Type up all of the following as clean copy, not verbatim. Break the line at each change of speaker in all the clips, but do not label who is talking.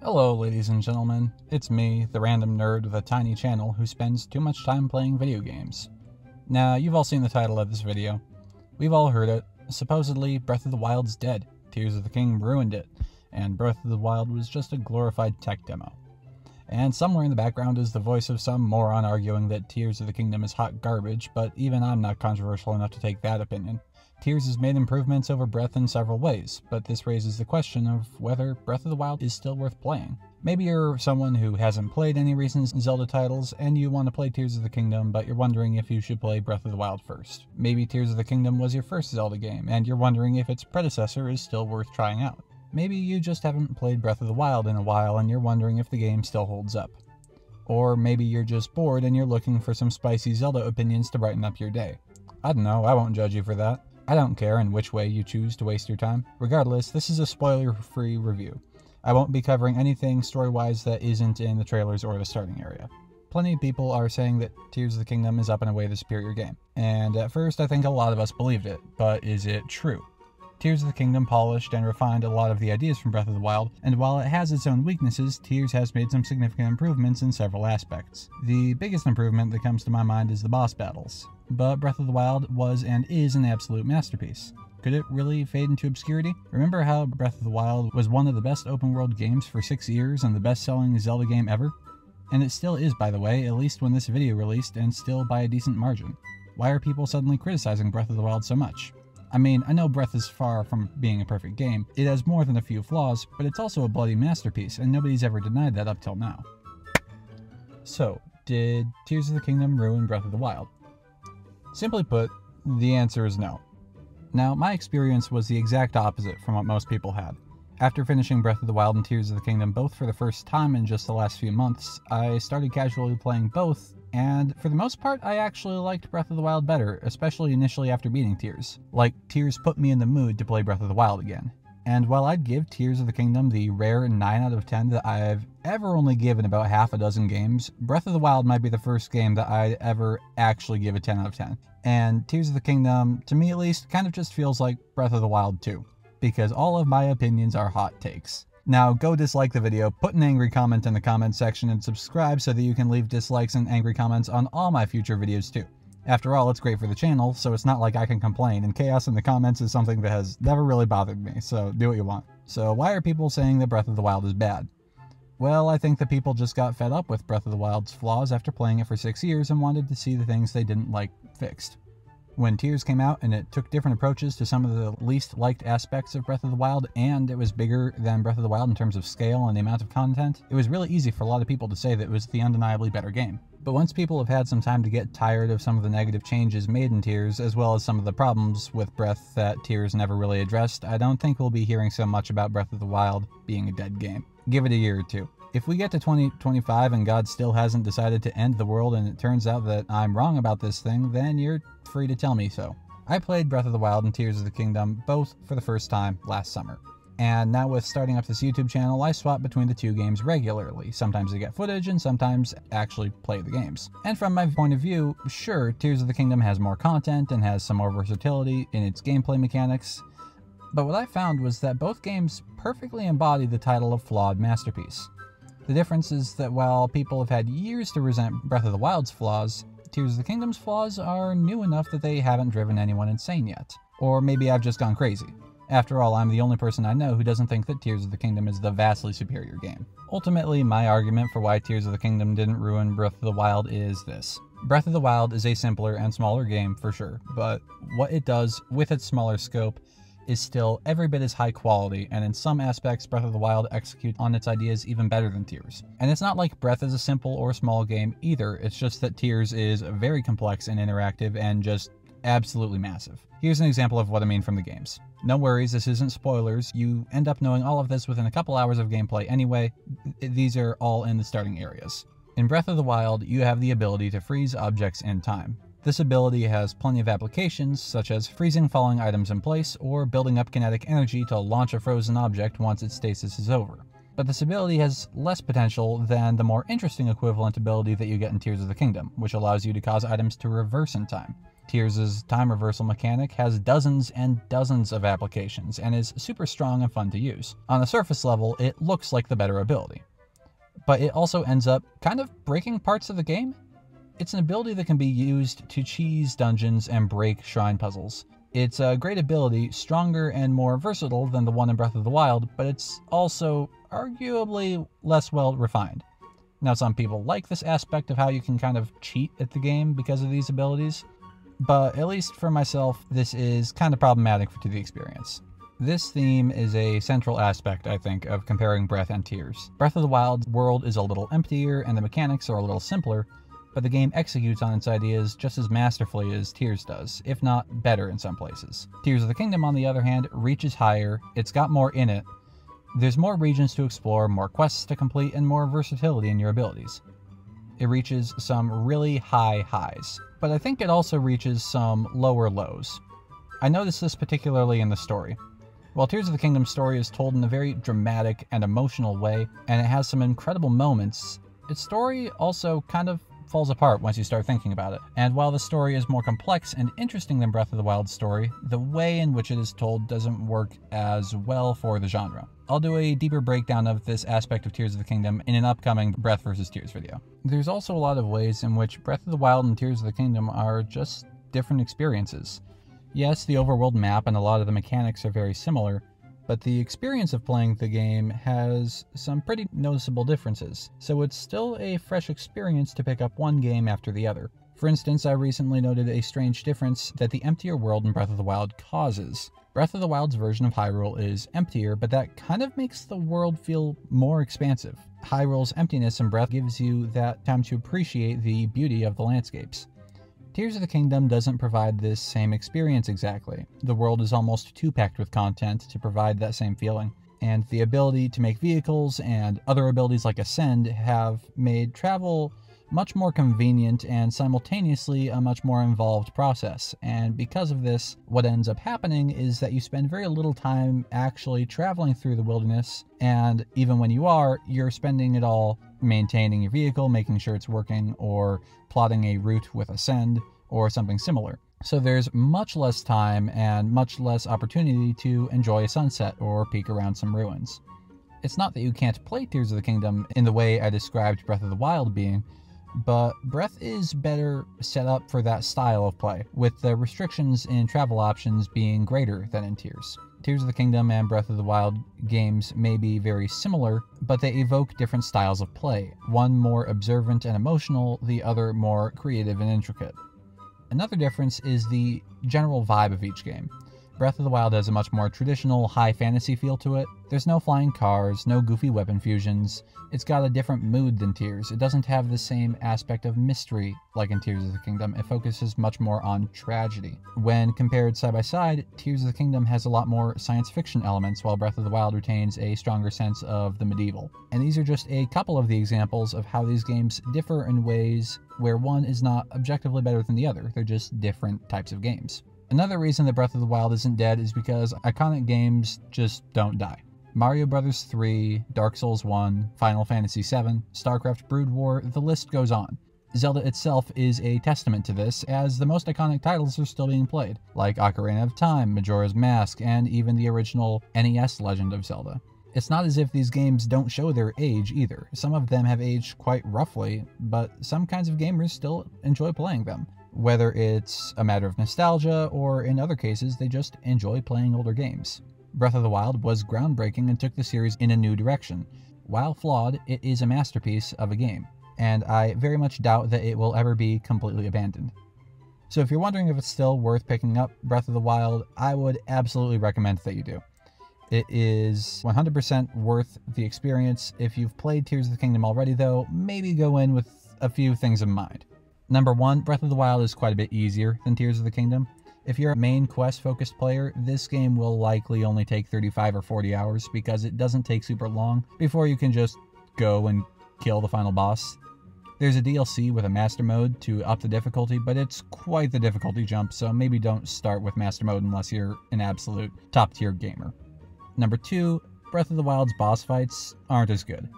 Hello ladies and gentlemen, it's me, the random nerd with a tiny channel who spends too much time playing video games. Now, you've all seen the title of this video. We've all heard it. Supposedly, Breath of the Wild's dead, Tears of the Kingdom ruined it, and Breath of the Wild was just a glorified tech demo. And somewhere in the background is the voice of some moron arguing that Tears of the Kingdom is hot garbage, but even I'm not controversial enough to take that opinion. Tears has made improvements over Breath in several ways, but this raises the question of whether Breath of the Wild is still worth playing. Maybe you're someone who hasn't played any recent Zelda titles, and you want to play Tears of the Kingdom, but you're wondering if you should play Breath of the Wild first. Maybe Tears of the Kingdom was your first Zelda game, and you're wondering if its predecessor is still worth trying out. Maybe you just haven't played Breath of the Wild in a while, and you're wondering if the game still holds up. Or maybe you're just bored and you're looking for some spicy Zelda opinions to brighten up your day. I don't know, I won't judge you for that. I don't care in which way you choose to waste your time. Regardless, this is a spoiler-free review. I won't be covering anything story-wise that isn't in the trailers or the starting area. Plenty of people are saying that Tears of the Kingdom is up and away the superior game. And at first I think a lot of us believed it, but is it true? Tears of the Kingdom polished and refined a lot of the ideas from Breath of the Wild, and while it has its own weaknesses, Tears has made some significant improvements in several aspects. The biggest improvement that comes to my mind is the boss battles. But Breath of the Wild was and is an absolute masterpiece. Could it really fade into obscurity? Remember how Breath of the Wild was one of the best open-world games for 6 years and the best-selling Zelda game ever? And it still is, by the way, at least when this video released, and still by a decent margin. Why are people suddenly criticizing Breath of the Wild so much? I mean, I know Breath is far from being a perfect game. It has more than a few flaws, but it's also a bloody masterpiece, and nobody's ever denied that up till now. So, did Tears of the Kingdom ruin Breath of the Wild? Simply put, the answer is no. Now, my experience was the exact opposite from what most people had. After finishing Breath of the Wild and Tears of the Kingdom both for the first time in just the last few months, I started casually playing both, and for the most part, I actually liked Breath of the Wild better, especially initially after beating Tears. Like, Tears put me in the mood to play Breath of the Wild again. And while I'd give Tears of the Kingdom the rare 9 out of 10 that I've ever only given about half a dozen games, Breath of the Wild might be the first game that I'd ever actually give a 10 out of 10. And Tears of the Kingdom, to me at least, kind of just feels like Breath of the Wild 2, because all of my opinions are hot takes. Now, go dislike the video, put an angry comment in the comment section, and subscribe so that you can leave dislikes and angry comments on all my future videos too. After all, it's great for the channel, so it's not like I can complain, and chaos in the comments is something that has never really bothered me, so do what you want. So why are people saying that Breath of the Wild is bad? Well, I think that people just got fed up with Breath of the Wild's flaws after playing it for 6 years and wanted to see the things they didn't like fixed. When Tears came out and it took different approaches to some of the least liked aspects of Breath of the Wild, and it was bigger than Breath of the Wild in terms of scale and the amount of content, it was really easy for a lot of people to say that it was the undeniably better game. But once people have had some time to get tired of some of the negative changes made in Tears, as well as some of the problems with Breath that Tears never really addressed, I don't think we'll be hearing so much about Breath of the Wild being a dead game. Give it a year or two. If we get to 2025 and God still hasn't decided to end the world and it turns out that I'm wrong about this thing, then you're free to tell me so. I played Breath of the Wild and Tears of the Kingdom both for the first time last summer. And now with starting up this YouTube channel, I swap between the two games regularly. Sometimes I get footage and sometimes actually play the games. And from my point of view, sure, Tears of the Kingdom has more content and has some more versatility in its gameplay mechanics. But what I found was that both games perfectly embody the title of flawed masterpiece. The difference is that while people have had years to resent Breath of the Wild's flaws, Tears of the Kingdom's flaws are new enough that they haven't driven anyone insane yet. Or maybe I've just gone crazy. After all, I'm the only person I know who doesn't think that Tears of the Kingdom is the vastly superior game. Ultimately, my argument for why Tears of the Kingdom didn't ruin Breath of the Wild is this. Breath of the Wild is a simpler and smaller game for sure, but what it does with its smaller scope is still every bit as high quality, and in some aspects Breath of the Wild executes on its ideas even better than Tears. And it's not like Breath is a simple or small game either, it's just that Tears is very complex and interactive and just absolutely massive. Here's an example of what I mean from the games. No worries, this isn't spoilers, you end up knowing all of this within a couple hours of gameplay anyway. These are all in the starting areas. In Breath of the Wild, you have the ability to freeze objects in time. This ability has plenty of applications, such as freezing falling items in place, or building up kinetic energy to launch a frozen object once its stasis is over. But this ability has less potential than the more interesting equivalent ability that you get in Tears of the Kingdom, which allows you to cause items to reverse in time. Tears' time reversal mechanic has dozens and dozens of applications and is super strong and fun to use. On the surface level, it looks like the better ability, but it also ends up kind of breaking parts of the game. It's an ability that can be used to cheese dungeons and break shrine puzzles. It's a great ability, stronger and more versatile than the one in Breath of the Wild, but it's also arguably less well refined. Now, some people like this aspect of how you can kind of cheat at the game because of these abilities, but at least for myself, this is kind of problematic to the experience. This theme is a central aspect, I think, of comparing Breath and Tears. Breath of the Wild's world is a little emptier and the mechanics are a little simpler, but the game executes on its ideas just as masterfully as Tears does, if not better in some places. Tears of the Kingdom, on the other hand, reaches higher, it's got more in it, there's more regions to explore, more quests to complete, and more versatility in your abilities. It reaches some really high highs, but I think it also reaches some lower lows. I noticed this particularly in the story. While Tears of the Kingdom's story is told in a very dramatic and emotional way, and it has some incredible moments, its story also kind of falls apart once you start thinking about it. And while the story is more complex and interesting than Breath of the Wild's story, the way in which it is told doesn't work as well for the genre. I'll do a deeper breakdown of this aspect of Tears of the Kingdom in an upcoming Breath vs. Tears video. There's also a lot of ways in which Breath of the Wild and Tears of the Kingdom are just different experiences. Yes, the overworld map and a lot of the mechanics are very similar, but the experience of playing the game has some pretty noticeable differences, so it's still a fresh experience to pick up one game after the other. For instance, I recently noted a strange difference that the emptier world in Breath of the Wild causes. Breath of the Wild's version of Hyrule is emptier, but that kind of makes the world feel more expansive. Hyrule's emptiness in Breath gives you that time to appreciate the beauty of the landscapes. Tears of the Kingdom doesn't provide this same experience exactly. The world is almost too packed with content to provide that same feeling, and the ability to make vehicles and other abilities like Ascend have made travel much more convenient and simultaneously a much more involved process. And because of this, what ends up happening is that you spend very little time actually traveling through the wilderness, and even when you are, you're spending it all maintaining your vehicle, making sure it's working, or plotting a route with Ascend, or something similar. So there's much less time and much less opportunity to enjoy a sunset or peek around some ruins. It's not that you can't play Tears of the Kingdom in the way I described Breath of the Wild being, but Breath is better set up for that style of play, with the restrictions in travel options being greater than in Tears. Tears of the Kingdom and Breath of the Wild games may be very similar, but they evoke different styles of play, one more observant and emotional, the other more creative and intricate. Another difference is the general vibe of each game. Breath of the Wild has a much more traditional, high fantasy feel to it. There's no flying cars, no goofy weapon fusions. It's got a different mood than Tears. It doesn't have the same aspect of mystery like in Tears of the Kingdom. It focuses much more on tragedy. When compared side by side, Tears of the Kingdom has a lot more science fiction elements, while Breath of the Wild retains a stronger sense of the medieval. And these are just a couple of the examples of how these games differ in ways where one is not objectively better than the other. They're just different types of games. Another reason that Breath of the Wild isn't dead is because iconic games just don't die. Mario Bros. 3, Dark Souls 1, Final Fantasy VII, StarCraft Brood War, the list goes on. Zelda itself is a testament to this, as the most iconic titles are still being played, like Ocarina of Time, Majora's Mask, and even the original NES Legend of Zelda. It's not as if these games don't show their age either. Some of them have aged quite roughly, but some kinds of gamers still enjoy playing them. Whether it's a matter of nostalgia, or in other cases, they just enjoy playing older games. Breath of the Wild was groundbreaking and took the series in a new direction. While flawed, it is a masterpiece of a game, and I very much doubt that it will ever be completely abandoned. So if you're wondering if it's still worth picking up Breath of the Wild, I would absolutely recommend that you do. It is 100% worth the experience. If you've played Tears of the Kingdom already though, maybe go in with a few things in mind. Number 1, Breath of the Wild is quite a bit easier than Tears of the Kingdom. If you're a main quest-focused player, this game will likely only take 35 or 40 hours because it doesn't take super long before you can just go and kill the final boss. There's a DLC with a Master Mode to up the difficulty, but it's quite the difficulty jump, so maybe don't start with Master Mode unless you're an absolute top-tier gamer. Number 2, Breath of the Wild's boss fights aren't as good.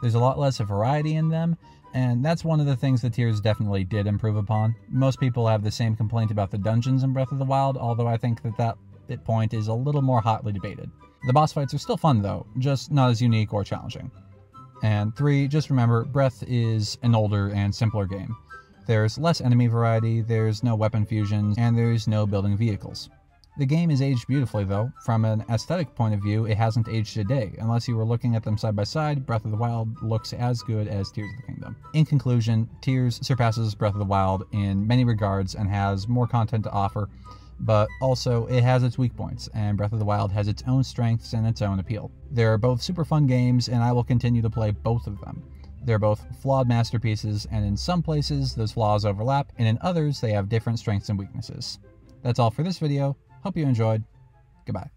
There's a lot less variety in them, and that's one of the things the Tears definitely did improve upon. Most people have the same complaint about the dungeons in Breath of the Wild, although I think that point is a little more hotly debated. The boss fights are still fun though, just not as unique or challenging. And 3, just remember, Breath is an older and simpler game. There's less enemy variety, there's no weapon fusions, and there's no building vehicles. The game is aged beautifully though. From an aesthetic point of view, it hasn't aged a day. Unless you were looking at them side by side, Breath of the Wild looks as good as Tears of the Kingdom. In conclusion, Tears surpasses Breath of the Wild in many regards and has more content to offer, but also it has its weak points, and Breath of the Wild has its own strengths and its own appeal. They're both super fun games, and I will continue to play both of them. They're both flawed masterpieces, and in some places those flaws overlap, and in others they have different strengths and weaknesses. That's all for this video. Hope you enjoyed. Goodbye.